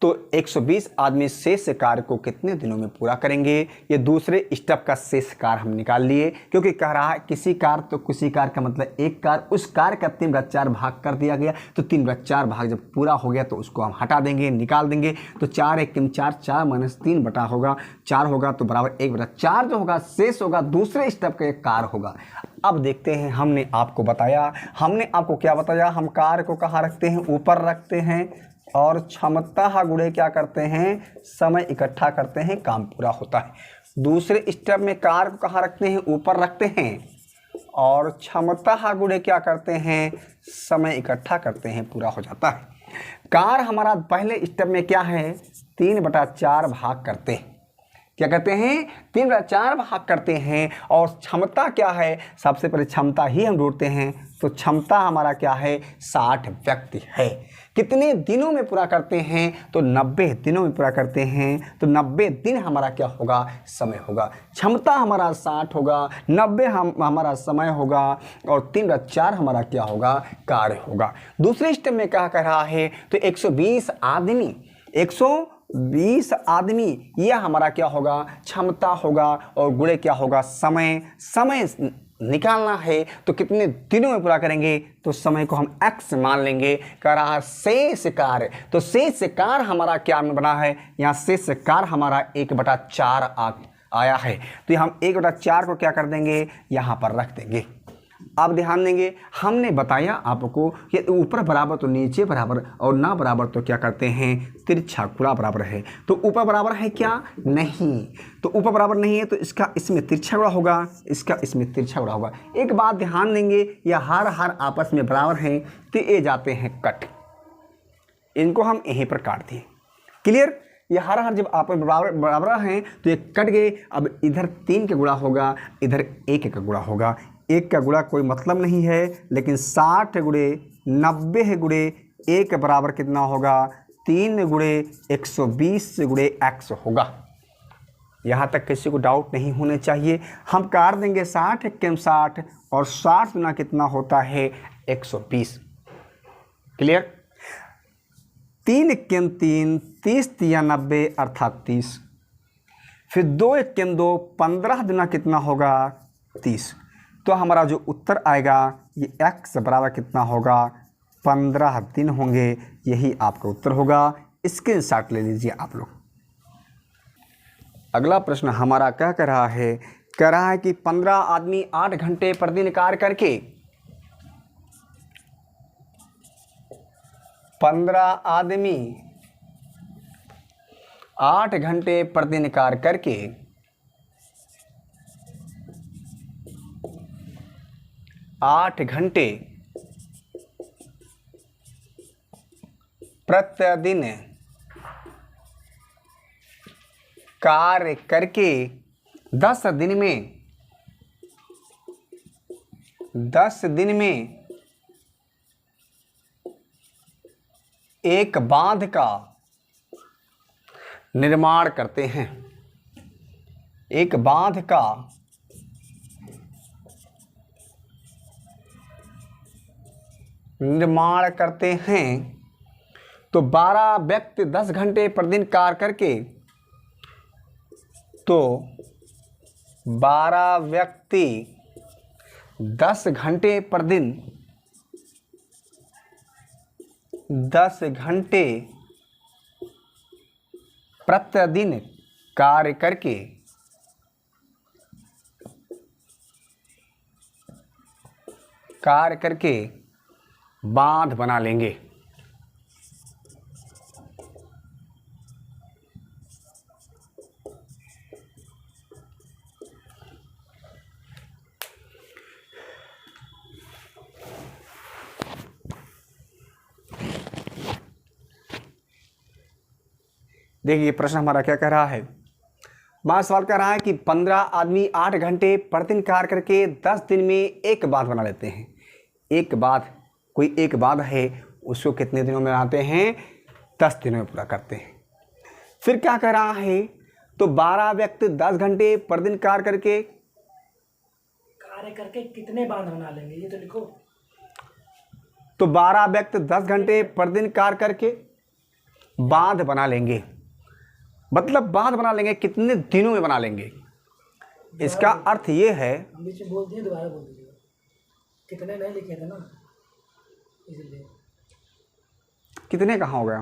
तो 120 आदमी शेष कार्य को कितने दिनों में पूरा करेंगे। ये दूसरे स्टेप का शेष कार्य हम निकाल लिए, क्योंकि कह रहा है किसी कार्य, तो किसी कार्य का मतलब एक कार्य, उस कार्य का 3/4 भाग कर दिया गया, तो 3/4 भाग जब पूरा हो गया तो उसको हम हटा देंगे, निकाल देंगे। तो 4 एकम 4, 4 - 3 बटा होगा 4 होगा, तो बराबर 1/4 जो होगा शेष होगा, दूसरे स्टेप का एक कार्य होगा। अब देखते हैं, हमने आपको बताया, हमने आपको क्या बताया, हम कार्य को कहाँ रखते हैं, ऊपर रखते हैं, और क्षमता गुणे क्या करते हैं, समय इकट्ठा करते हैं, काम पूरा होता है। दूसरे स्टेप में कार्य को कहाँ रखते हैं, ऊपर रखते हैं, और क्षमता गुणे क्या करते हैं, समय इकट्ठा करते हैं, पूरा हो जाता है। कार्य हमारा पहले स्टेप में क्या है, 3/4 भाग करते हैं। क्या करते हैं, 3/4 भाग करते हैं। और क्षमता क्या है, सबसे पहले क्षमता ही हम ढूंढते हैं। तो क्षमता हमारा क्या है, 60 व्यक्ति है। कितने दिनों में पूरा करते हैं, तो 90 दिनों में पूरा करते हैं। तो 90 दिन हमारा क्या होगा, समय होगा। क्षमता हमारा 60 होगा, 90 हमारा समय होगा, और 3/4 हमारा क्या होगा, कार्य होगा। दूसरे स्टेप में क्या कह रहा है, तो 120 आदमी, 120 आदमी यह हमारा क्या होगा, क्षमता होगा, और गुणे क्या होगा, समय। समय निकालना है तो कितने दिनों में पूरा करेंगे, तो समय को हम x मान लेंगे। कह रहा है शेष कार्य, तो शेष कार्य हमारा क्या बना है, यहाँ शेष कार्य हमारा 1/4 आया है, तो हम 1/4 को क्या कर देंगे, यहाँ पर रख देंगे। अब ध्यान देंगे, हमने बताया आपको कि ऊपर बराबर तो नीचे बराबर, और ना बराबर तो क्या करते हैं, तिरछा गुणा बराबर है। तो ऊपर बराबर है क्या, नहीं, तो ऊपर बराबर नहीं है, तो इसका इसमें तिरछा गुणा होगा, इसका इसमें तिरछा गुणा होगा। एक बात ध्यान देंगे, ये हर आपस में बराबर हैं, तो ये जाते हैं कट, इनको हम यहीं पर काट दिए। क्लियर, ये हर जब आप बराबर हैं तो ये कट गए। अब इधर 3 का गुणा होगा, इधर 1 का गुणा होगा। 1 का गुणा कोई मतलब नहीं है, लेकिन 60 गुणे 90 गुणे 1 बराबर कितना होगा, 3 गुणे 120 गुणे x होगा। यहाँ तक किसी को डाउट नहीं होने चाहिए। हम काट देंगे 60 एकम 60, और 60 गुना कितना होता है, 120। क्लियर, 3 एकम 3, 30 × 3 = 90 अर्थात 30। फिर 2 एकम 2, 15 दुना कितना होगा, 30। तो हमारा जो उत्तर आएगा ये x बराबर कितना होगा, 15 दिन होंगे। यही आपका उत्तर होगा। स्क्रीनशॉट ले लीजिए आप लोग। अगला प्रश्न हमारा क्या कह रहा है, कह रहा है कि 15 आदमी 8 घंटे प्रतिदिन कार्य करके 15 आदमी 8 घंटे प्रतिदिन कार्य करके 8 घंटे प्रतिदिन कार्य करके 10 दिन में एक बांध का निर्माण करते हैं। एक बांध का निर्माण करते हैं, तो 12 व्यक्ति 10 घंटे प्रतिदिन कार्य करके, तो 12 व्यक्ति 10 घंटे प्रतिदिन 10 घंटे प्रतिदिन कार्य करके बांध बना लेंगे। देखिए प्रश्न हमारा क्या कह रहा है। बात सवाल कह रहा है कि 15 आदमी 8 घंटे प्रतिदिन कार्य करके 10 दिन में एक बांध बना लेते हैं। एक बांध, कोई एक बांध है, उसको कितने दिनों में बनाते हैं? 10 दिनों में पूरा करते हैं। फिर क्या कह रहा है? तो 12 व्यक्ति 10 घंटे प्रतिदिन कार्य करके कितने बांध बना लेंगे, ये तो लिखो। तो 12 व्यक्ति 10 घंटे प्रतिदिन कार्य करके बांध बना लेंगे, मतलब बांध बना लेंगे कितने दिनों में बना लेंगे। इसका अर्थ ये है, बीच में बोल दिए, दोबारा बोल दीजिए। कितने नहीं लिखे थे ना, इसलिए। कितने कहाँ हो गया?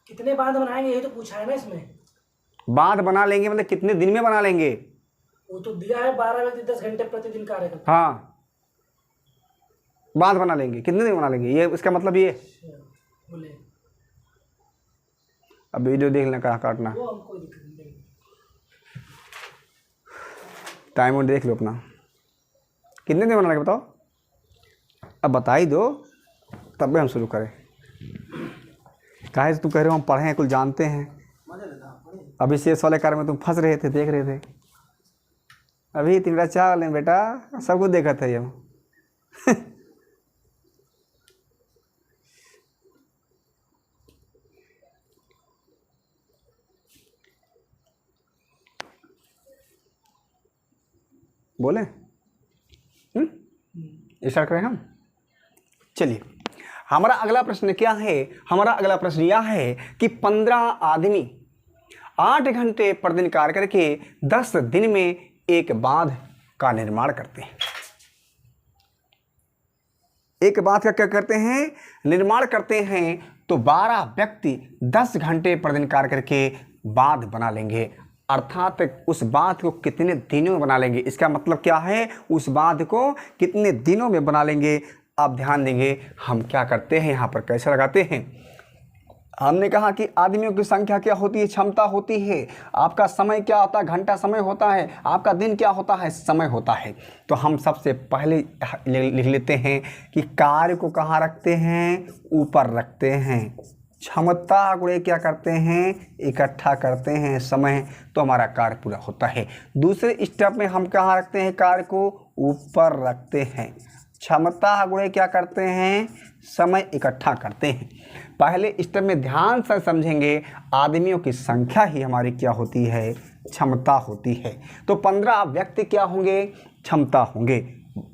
कितने बांध बनाएंगे ये तो पूछा है ना इसमें। बांध बना लेंगे मतलब कितने दिन में बना लेंगे, वो तो दिया है 12 व्यक्ति 10 घंटे प्रतिदिन कार्य करते। हाँ, बांध बना लेंगे कितने दिन बना लेंगे, ये इसका मतलब ये। बोले अब वीडियो देख लेना, कहाँ काटना, टाइम और देख लो अपना, कितने दिन बना लेंगे बताओ। अब बता ही दो तब भी हम शुरू करें। काहे तुम कह रहे हो हम पढ़े हैं, कुछ जानते हैं। अभी शेष वाले कार्य में तुम फंस रहे थे, देख रहे थे। अभी तिमरा चाह लें बेटा, सब कुछ देखा था ये। बोले स्टार्ट करें हम। चलिए हमारा अगला प्रश्न क्या है? हमारा अगला प्रश्न यह है कि 15 आदमी 8 घंटे प्रतिदिन कार्य करके 10 दिन में एक बांध का निर्माण करते हैं। एक बांध का क्या करते हैं? निर्माण करते हैं। तो 12 व्यक्ति 10 घंटे प्रतिदिन कार्य करके बांध बना लेंगे, अर्थात उस बांध को कितने दिनों में बना लेंगे। इसका मतलब क्या है? उस बांध को कितने दिनों में बना लेंगे। आप ध्यान देंगे हम क्या करते हैं, यहाँ पर कैसे लगाते हैं। हमने कहा कि आदमियों की संख्या क्या होती है? क्षमता होती है। आपका समय क्या होता है? घंटा समय होता है। आपका दिन क्या होता है? समय होता है। तो हम सबसे पहले लिख लेते हैं कि कार्य को कहाँ रखते हैं? ऊपर रखते हैं। क्षमता गुणे क्या करते हैं? इकट्ठा करते हैं समय, तो हमारा कार्य पूरा होता है। दूसरे स्टेप में हम कहाँ रखते हैं? कार्य को ऊपर रखते हैं। क्षमता गुणे क्या करते हैं? समय इकट्ठा करते हैं। पहले स्टेप में ध्यान से समझेंगे, आदमियों की संख्या ही हमारी क्या होती है? क्षमता होती है। तो 15 व्यक्ति क्या होंगे? क्षमता होंगे।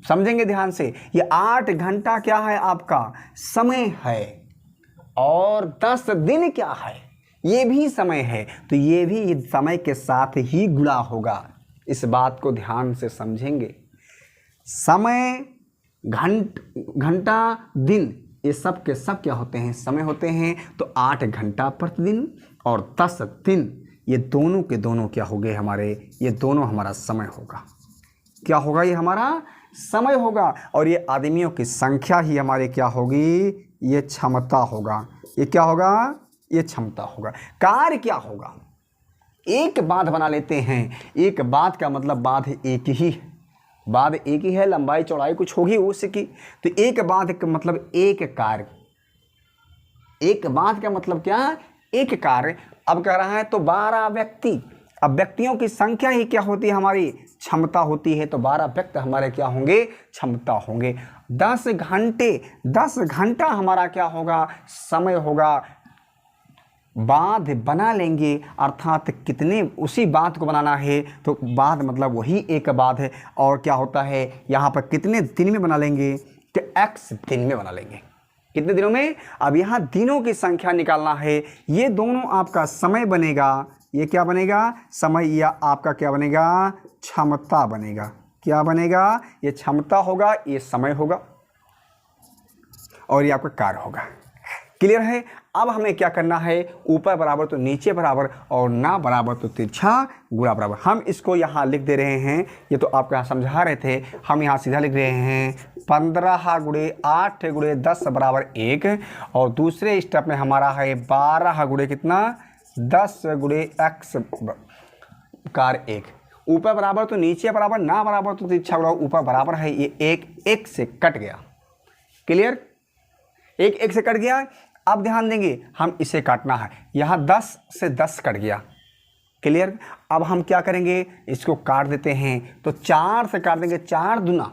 समझेंगे ध्यान से। ये 8 घंटा क्या है? आपका समय है। और 10 दिन क्या है? ये भी समय है। तो ये भी समय के साथ ही गुणा होगा। इस बात को ध्यान से समझेंगे। समय, घंटा, दिन, ये सब के सब क्या होते हैं? समय होते हैं। तो 8 घंटा प्रतिदिन और 10 दिन, ये दोनों के दोनों क्या हो गए हमारे? ये दोनों हमारा समय होगा। क्या होगा? ये हमारा समय होगा। और ये आदमियों की संख्या ही हमारे क्या होगी? ये क्षमता होगा। ये क्या होगा? ये क्षमता होगा। कार्य क्या होगा? एक बांध बना लेते हैं। एक बांध का मतलब बांध एक ही है। बांध एक ही है, लंबाई चौड़ाई कुछ होगी उसकी। तो एक बांध का मतलब एक कार्य। एक बांध का मतलब क्या? एक कार्य। अब कह रहा है तो 12 व्यक्ति, अब व्यक्तियों की संख्या ही क्या होती है? हमारी क्षमता होती है। तो 12 व्यक्ति हमारे क्या होंगे? क्षमता होंगे। 10 घंटे, 10 घंटा हमारा क्या होगा? समय होगा। बांध बना लेंगे, अर्थात कितने, उसी बांध को बनाना है। तो बांध मतलब वही एक बांध है। और क्या होता है यहाँ पर? कितने दिन में बना लेंगे? तो x दिन में बना लेंगे। कितने दिनों में? अब यहाँ दिनों की संख्या निकालना है। ये दोनों आपका समय बनेगा। ये क्या बनेगा? समय। या आपका क्या बनेगा? क्षमता बनेगा। क्या बनेगा? ये क्षमता होगा, ये समय होगा, और ये आपका कार्य होगा। क्लियर है? अब हमें क्या करना है? ऊपर बराबर तो नीचे बराबर, और ना बराबर तो तिरछा गुणा बराबर। हम इसको यहाँ लिख दे रहे हैं। ये तो आपको यहाँ समझा रहे थे, हम यहाँ सीधा लिख रहे हैं 15 गुणे 8 गुणे 10 बराबर 1। और दूसरे स्टेप में हमारा है 12 गुणे कितना 10 गुणे x कार 1। ऊपर बराबर तो नीचे बराबर, ना बराबर तो तिरछा बराबर, ऊपर बराबर है, ये एक से कट गया। क्लियर, एक से कट गया। अब ध्यान देंगे, हम इसे काटना है, यहाँ 10 से 10 कट गया। क्लियर, अब हम क्या करेंगे, इसको काट देते हैं। तो 4 से काट देंगे, 4 दूना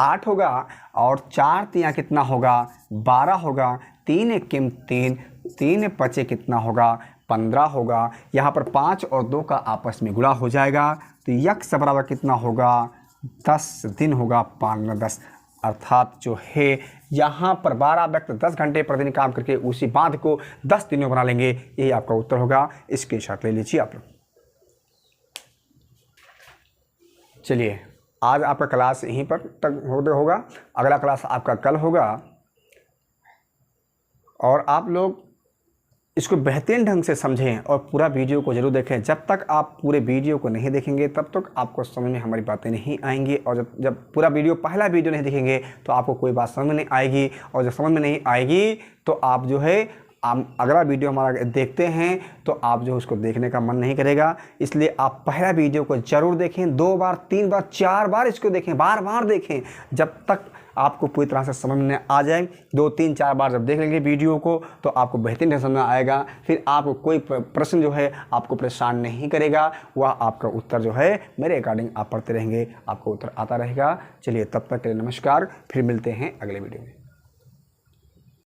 8 होगा और 4 तिया कितना होगा 12 होगा। 3 एकिम 3, 3 पचे कितना होगा 15 होगा। यहाँ पर 5 और 2 का आपस में गुणा हो जाएगा, तो यक्स बराबर कितना होगा 10 दिन होगा 5 10। अर्थात जो है यहाँ पर 12 व्यक्ति 10 घंटे प्रतिदिन काम करके उसी बांध को 10 दिनों बना लेंगे। यही आपका उत्तर होगा। इसके शॉट ले लीजिए आप लोग। चलिए, आज आपका क्लास यहीं पर तक होगा। अगला क्लास आपका कल होगा और आप लोग इसको बेहतरीन ढंग से समझें और पूरा वीडियो को जरूर देखें। जब तक आप पूरे वीडियो को नहीं देखेंगे तब तक आपको समझ में हमारी बातें नहीं आएंगी, और जब पूरा वीडियो पहला वीडियो नहीं देखेंगे तो आपको कोई बात समझ में नहीं आएगी, और जब समझ में नहीं आएगी तो आप जो है अगला वीडियो हमारा देखते हैं तो आप जो उसको देखने का मन नहीं करेगा। इसलिए आप पहला वीडियो को ज़रूर देखें, 2 बार 3 बार 4 बार इसको देखें, बार बार देखें, जब तक आपको पूरी तरह से समझ में आ जाए। 2 3 4 बार जब देख लेंगे वीडियो को तो आपको बेहतरीन समझ में आएगा। फिर आपको कोई प्रश्न जो है आपको परेशान नहीं करेगा, वह आपका उत्तर जो है मेरे अकॉर्डिंग आप पढ़ते रहेंगे, आपको उत्तर आता रहेगा। चलिए, तब तक के लिए नमस्कार, फिर मिलते हैं अगले वीडियो में।